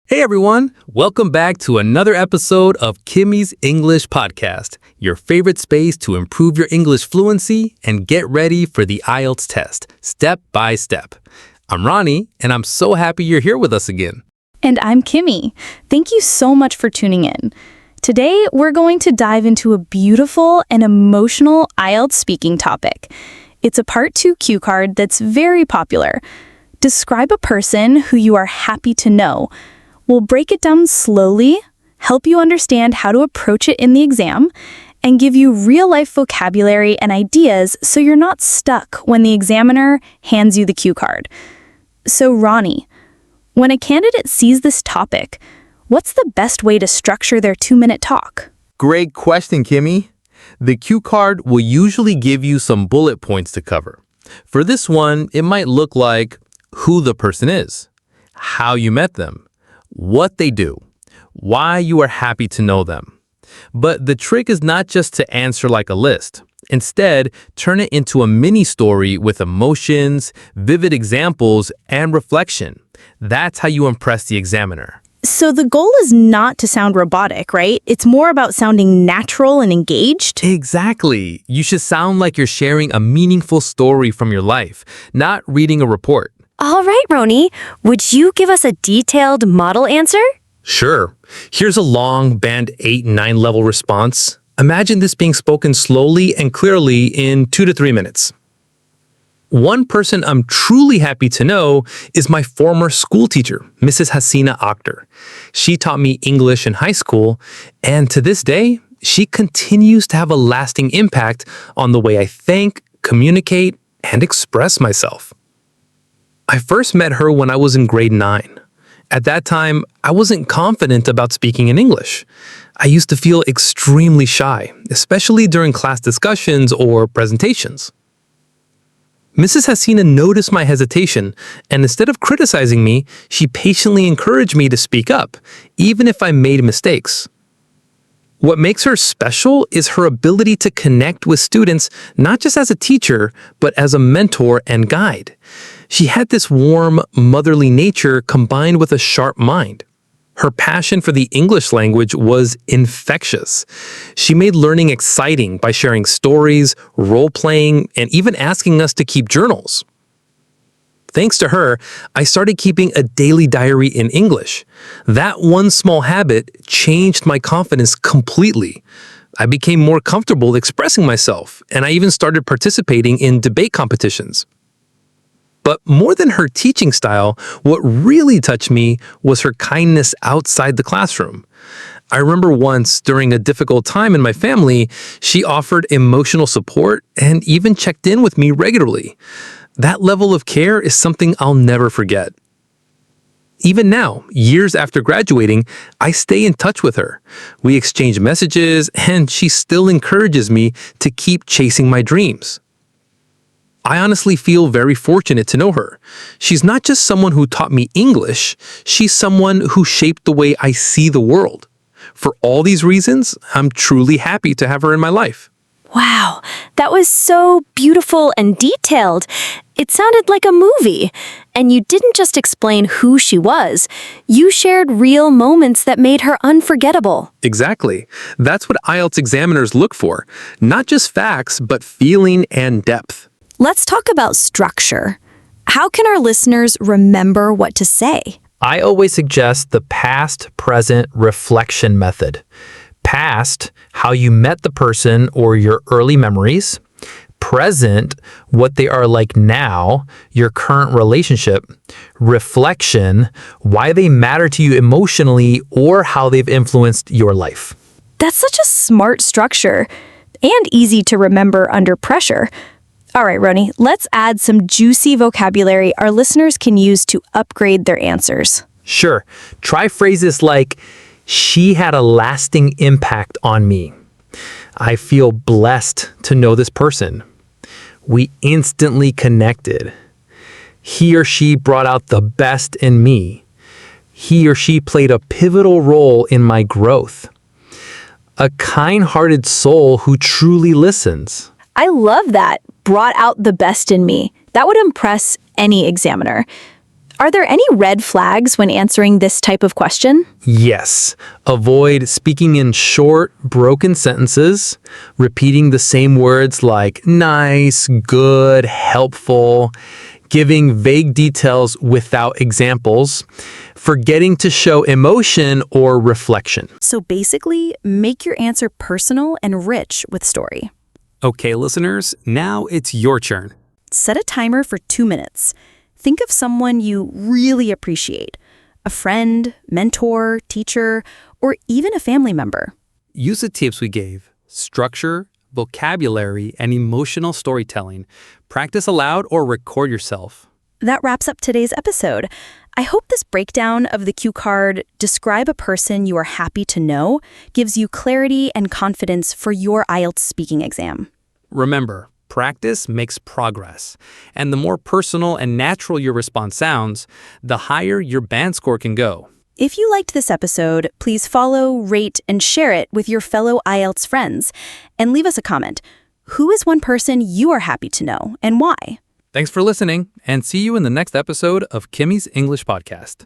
Hey everyone, welcome back to another episode of Kimi's English Podcast, your favorite space to improve your English fluency and get ready for the IELTS test, step by step. I'm Rony, and I'm so happy you're here with us again. And I'm Kimi. Thank you so much for tuning in. Today, we're going to dive into a beautiful and emotional IELTS speaking topic. It's a Part 2 cue card that's very popular. Describe a person who you are happy to know. We'll break it down slowly, help you understand how to approach it in the exam, and give you real-life vocabulary and ideas so you're not stuck when the examiner hands you the cue card. So, Rony, when a candidate sees this topic, what's the best way to structure their 2-minute talk? Great question, Kimi. The cue card will usually give you some bullet points to cover. For this one, it might look like who the person is, how you met them, what they do, why you are happy to know them. But the trick is not just to answer like a list. Instead, turn it into a mini story with emotions, vivid examples, and reflection. That's how you impress the examiner. So the goal is not to sound robotic, right? It's more about sounding natural and engaged. Exactly. You should sound like you're sharing a meaningful story from your life, not reading a report. All right, Rony. Would you give us a detailed model answer? Sure. Here's a long band 8 and 9 level response. Imagine this being spoken slowly and clearly in 2 to 3 minutes. One person I'm truly happy to know is my former school teacher, Mrs. Hasina Akhtar. She taught me English in high school, and to this day, she continues to have a lasting impact on the way I think, communicate, and express myself. I first met her when I was in grade 9. At that time, I wasn't confident about speaking in English. I used to feel extremely shy, especially during class discussions or presentations. Mrs. Hasina noticed my hesitation, and instead of criticizing me, she patiently encouraged me to speak up, even if I made mistakes. What makes her special is her ability to connect with students not just as a teacher, but as a mentor and guide. She had this warm, motherly nature combined with a sharp mind. Her passion for the English language was infectious. She made learning exciting by sharing stories, role-playing, and even asking us to keep journals. Thanks to her, I started keeping a daily diary in English. That one small habit changed my confidence completely. I became more comfortable expressing myself, and I even started participating in debate competitions. But more than her teaching style, what really touched me was her kindness outside the classroom. I remember once, during a difficult time in my family, she offered emotional support and even checked in with me regularly. That level of care is something I'll never forget. Even now, years after graduating, I stay in touch with her. We exchange messages, and she still encourages me to keep chasing my dreams. I honestly feel very fortunate to know her. She's not just someone who taught me English, she's someone who shaped the way I see the world. For all these reasons, I'm truly happy to have her in my life. Wow, that was so beautiful and detailed. It sounded like a movie. And you didn't just explain who she was. You shared real moments that made her unforgettable. Exactly. That's what IELTS examiners look for. Not just facts, but feeling and depth. Let's talk about structure. How can our listeners remember what to say? I always suggest the past-present reflection method. Past, how you met the person or your early memories. Present, what they are like now, your current relationship. Reflection, why they matter to you emotionally or how they've influenced your life. That's such a smart structure and easy to remember under pressure. All right, Rony, let's add some juicy vocabulary our listeners can use to upgrade their answers. Sure. Try phrases like, she had a lasting impact on me. I feel blessed to know this person. We instantly connected. He or she brought out the best in me. He or she played a pivotal role in my growth. A kind-hearted soul who truly listens. I love that. Brought out the best in me. That would impress any examiner. Are there any red flags when answering this type of question? Yes. Avoid speaking in short, broken sentences, repeating the same words like nice, good, helpful, giving vague details without examples, forgetting to show emotion or reflection. So basically, make your answer personal and rich with story. Okay, listeners, now it's your turn. Set a timer for 2 minutes. Think of someone you really appreciate, a friend, mentor, teacher, or even a family member. Use the tips we gave: structure, vocabulary, and emotional storytelling. Practice aloud or record yourself. That wraps up today's episode. I hope this breakdown of the cue card, describe a person you are happy to know, gives you clarity and confidence for your IELTS speaking exam. Remember, practice makes progress. And the more personal and natural your response sounds, the higher your band score can go. If you liked this episode, please follow, rate, and share it with your fellow IELTS friends. And leave us a comment. Who is one person you are happy to know and why? Thanks for listening, and see you in the next episode of Kimi's English Podcast.